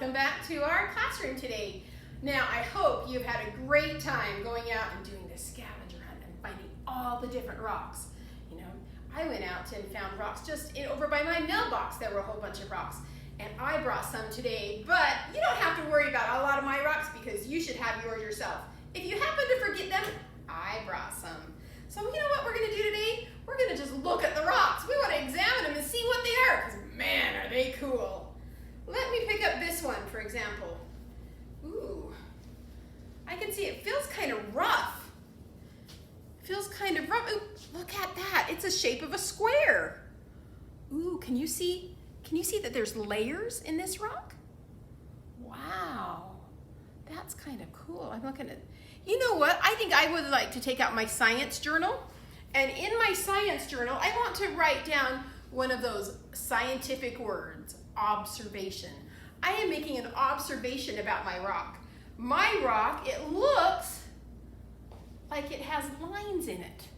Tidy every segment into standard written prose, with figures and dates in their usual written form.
welcome back to our classroom today. Now, I hope you've had a great time going out and doing this scavenger hunt and finding all the different rocks. You know, I went out and found rocks just over by my mailbox. There were a whole bunch of rocks, and I brought some today, but you don't have to worry about a lot of my rocks because you should have yours yourself. If you happen to forget them, I brought some. So you know what we're gonna do today? We're gonna just look at the rocks. We wanna examine them and see what they are, because man, are they cool. Let me pick up this one, for example. Ooh, I can see it feels kind of rough. Feels kind of rough. Ooh, look at that, it's a shape of a square. Ooh, can you see that there's layers in this rock? Wow, that's kind of cool. I'm looking at, you know what? I think I would like to take out my science journal. And in my science journal, I want to write down one of those scientific words, observation. I am making an observation about my rock. My rock, it looks like it has lines in it.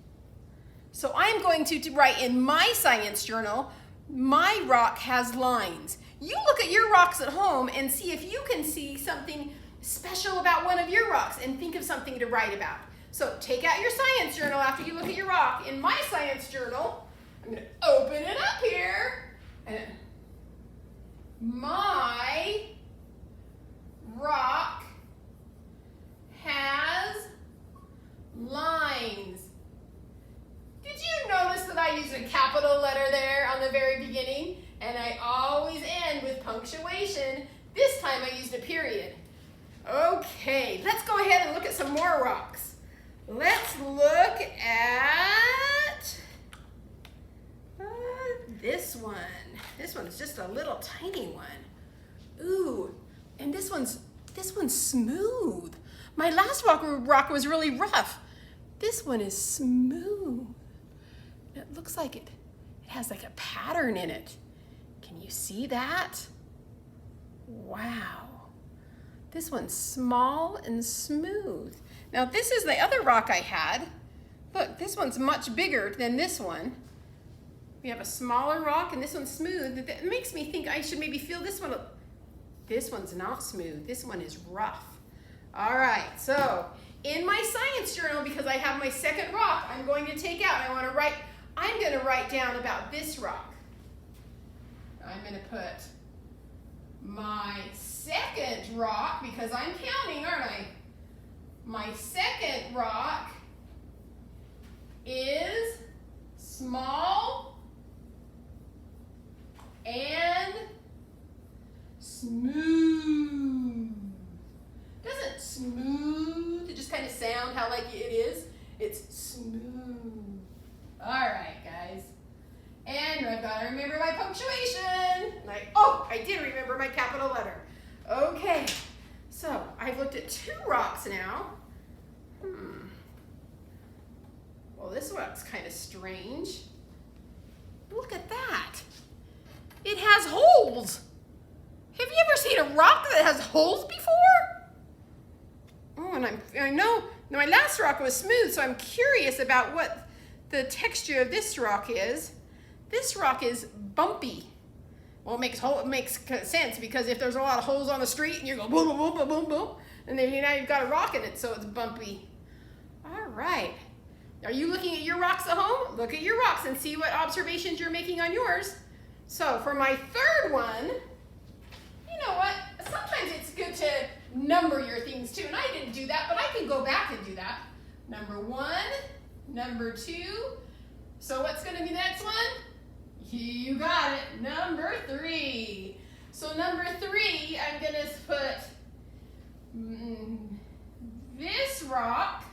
So I'm going to write in my science journal, my rock has lines. You look at your rocks at home and see if you can see something special about one of your rocks and think of something to write about. So take out your science journal after you look at your rock. In my science journal, I'm going to open it up here. And my rock has lines. Did you notice that I used a capital letter there on the very beginning? And I always end with punctuation. This time I used a period. Okay, let's go ahead and look at some more rocks. Let's look at this one. This one is just a little tiny one. Ooh, and this one's smooth. My last rock was really rough. This one is smooth. It looks like it has like a pattern in it. Can you see that? Wow. This one's small and smooth. Now this is the other rock I had. Look, this one's much bigger than this one. We have a smaller rock and this one's smooth. That makes me think I should maybe feel this one. This one's not smooth. This one is rough. All right, so in my science journal, because I have my second rock, I'm going to take out, I'm going to write down about this rock. I'm going to put my second rock, because I'm counting, aren't I? My second rock is small and smooth. Doesn't smooth just kind of sound how like it is? It's smooth. All right, guys. And I've got to remember my punctuation. I did remember my capital letter. Okay, so I've looked at two rocks now. Well, this one's kind of strange. Look at that. It has holes. Have you ever seen a rock that has holes before? Oh, and I know my last rock was smooth, so I'm curious about what the texture of this rock is. This rock is bumpy. Well, it makes sense because if there's a lot of holes on the street and you go boom, boom, boom, boom, boom, boom, and then now you've got a rock in it, so it's bumpy. All right. Are you looking at your rocks at home? Look at your rocks and see what observations you're making on yours. So for my third one, you know what? Sometimes it's good to number your things too, and I didn't do that, but I can go back and do that. Number 1, number 2. So what's going to be the next one? You got it, number 3. So number 3, I'm going to put this rock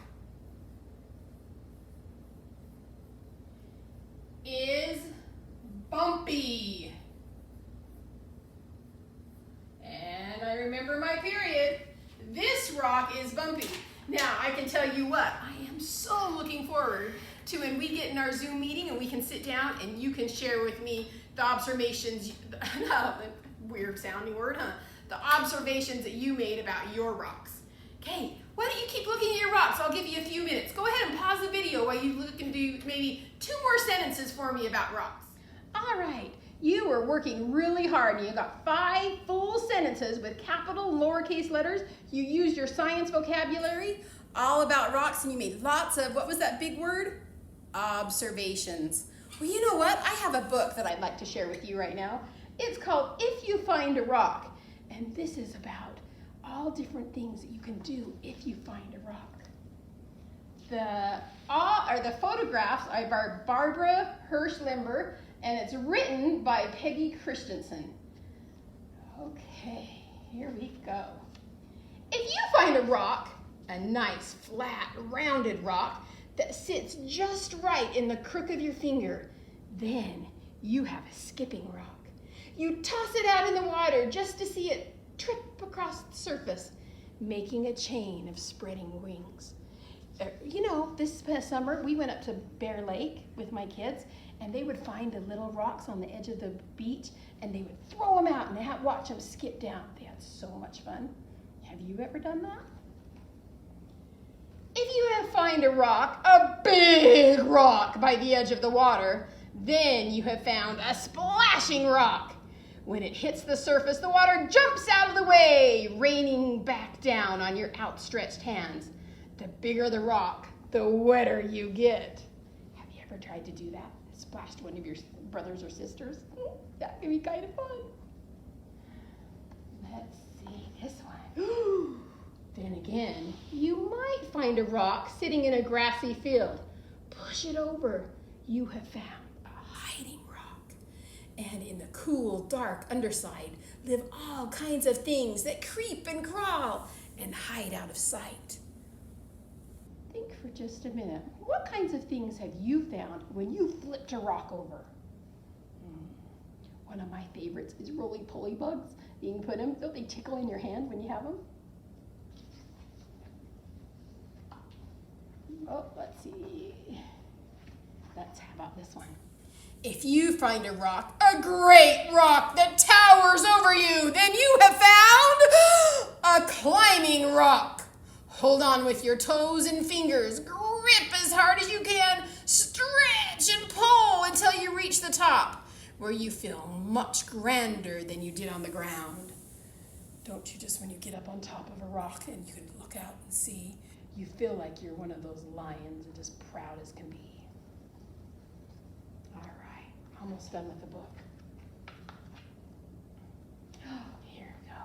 is bumpy. And I remember my period. This rock is bumpy. Now, I can tell you what, I am so looking forward to when we get in our Zoom meeting and we can sit down and you can share with me the observations, weird sounding word, huh? The observations that you made about your rocks. Okay, why don't you keep looking at your rocks? I'll give you a few minutes. Go ahead and pause the video while you look and do maybe 2 more sentences for me about rocks. All right, You were working really hard and you got 5 full sentences with capital and lowercase letters. You used your science vocabulary all about rocks and you made lots of, what was that big word? Observations. Well, you know what? I have a book that I'd like to share with you right now. It's called If You Find a Rock. And this is about all different things that you can do if you find a rock. The photographs are by Barbara Hirsch-Limber, and it's written by Peggy Christensen. Okay, here we go. If you find a rock, a nice, flat, rounded rock that sits just right in the crook of your finger, then you have a skipping rock. You toss it out in the water just to see it trip across the surface, making a chain of spreading wings. You know, this past summer, we went up to Bear Lake with my kids, and they would find the little rocks on the edge of the beach, and they would throw them out and watch them skip down. They had so much fun. Have you ever done that? If you find a rock, a big rock by the edge of the water, then you have found a splashing rock. When it hits the surface, the water jumps out of the way, raining back down on your outstretched hands. The bigger the rock, the wetter you get. Have you ever tried to do that? Splashed one of your brothers or sisters? That can be kind of fun. Let's see this one. Then again, you might find a rock sitting in a grassy field. Push it over. You have found a hiding rock. And in the cool, dark underside live all kinds of things that creep and crawl and hide out of sight. Think for just a minute. What kinds of things have you found when you flipped a rock over? One of my favorites is roly-poly bugs. You can put them, don't they tickle in your hand when you have them? Oh, let's see. How about this one? If you find a rock, a great rock that towers over you, then you have found a climbing rock. Hold on with your toes and fingers. Grip as hard as you can. Stretch and pull until you reach the top, where you feel much grander than you did on the ground. Don't you just, when you get up on top of a rock and you can look out and see, you feel like you're one of those lions and just proud as can be. All right, almost done with the book. Here we go.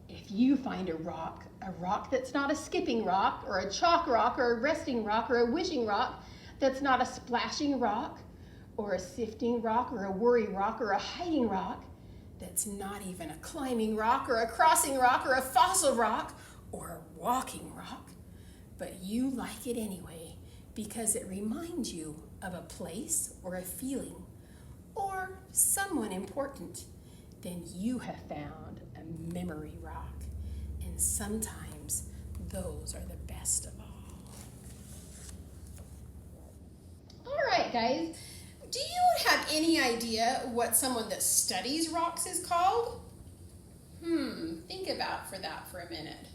If you find a rock that's not a skipping rock, or a chalk rock, or a resting rock, or a wishing rock, that's not a splashing rock, or a sifting rock, or a worry rock, or a hiding rock, that's not even a climbing rock, or a crossing rock, or a fossil rock, or a walking rock, but you like it anyway because it reminds you of a place or a feeling or someone important, then you have found a memory rock. And sometimes those are the best of all. All right, guys. Do you have any idea what someone that studies rocks is called? Think about that for a minute.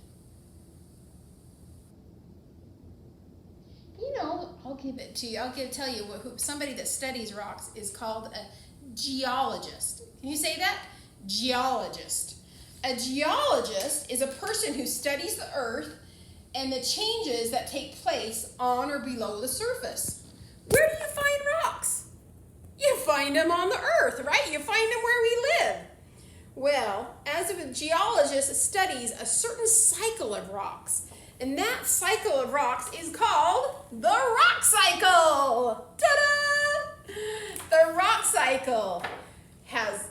You know, I'll give it to you. Tell you who somebody that studies rocks is called a geologist. Can you say that? Geologist. A geologist is a person who studies the earth and the changes that take place on or below the surface. Where do you find rocks? You find them on the earth, right? You find them where we live. Well, as a geologist studies a certain cycle of rocks, and that cycle of rocks is called the rock cycle. Ta-da! The rock cycle has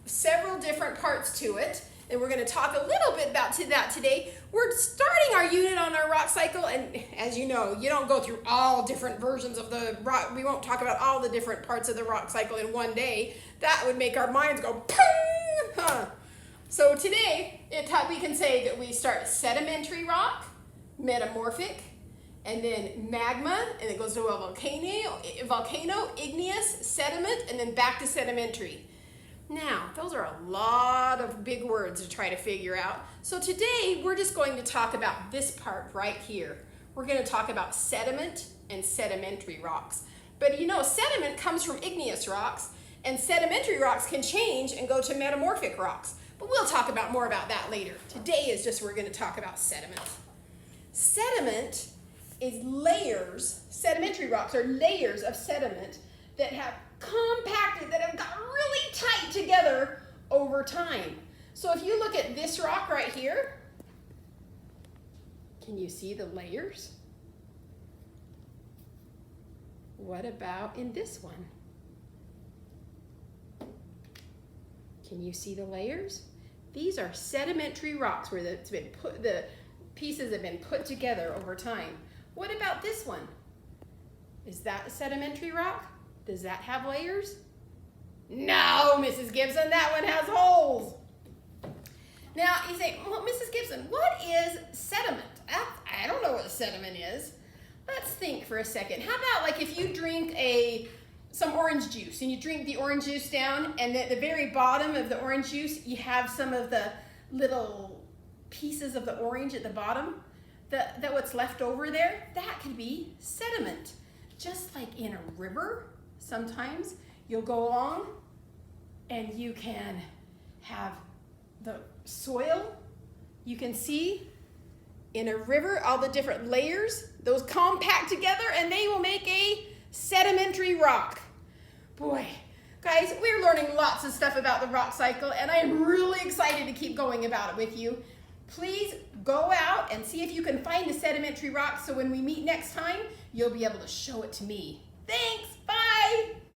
several different parts to it, and we're going to talk a little bit about that today. We're starting our unit on our rock cycle, and as you know, you don't go through all different versions of the rock. We won't talk about all the different parts of the rock cycle in one day. That would make our minds go ping! Huh. So today, we can say that we start sedimentary rock, metamorphic, and then magma, and it goes to a volcano, igneous, sediment, and then back to sedimentary. Now, those are a lot of big words to try to figure out. So today, we're just going to talk about this part right here. We're going to talk about sediment and sedimentary rocks. But you know, sediment comes from igneous rocks, And sedimentary rocks can change and go to metamorphic rocks. But we'll talk about more about that later. Today is just we're going to talk about sediment. Sediment is layers, sedimentary rocks are layers of sediment that have compacted, that have got really tight together over time. So if you look at this rock right here, can you see the layers? What about in this one? Can you see the layers? These are sedimentary rocks where the pieces have been put together over time. What about this one? Is that a sedimentary rock? Does that have layers? No, Mrs. Gibson, that one has holes. Now, you say, well, Mrs. Gibson, what is sediment? I don't know what sediment is. Let's think for a second. How about like if you drink some orange juice and you drink the orange juice down and at the very bottom of the orange juice, you have some of the little pieces of the orange at the bottom, that what's left over there, that could be sediment. Just like in a river, sometimes you'll go along and you can have the soil. You can see in a river all the different layers, those compact together and they will make a sedimentary rock. Boy, guys, we're learning lots of stuff about the rock cycle and I am really excited to keep going about it with you. Please go out and see if you can find a sedimentary rock so when we meet next time, you'll be able to show it to me. Thanks!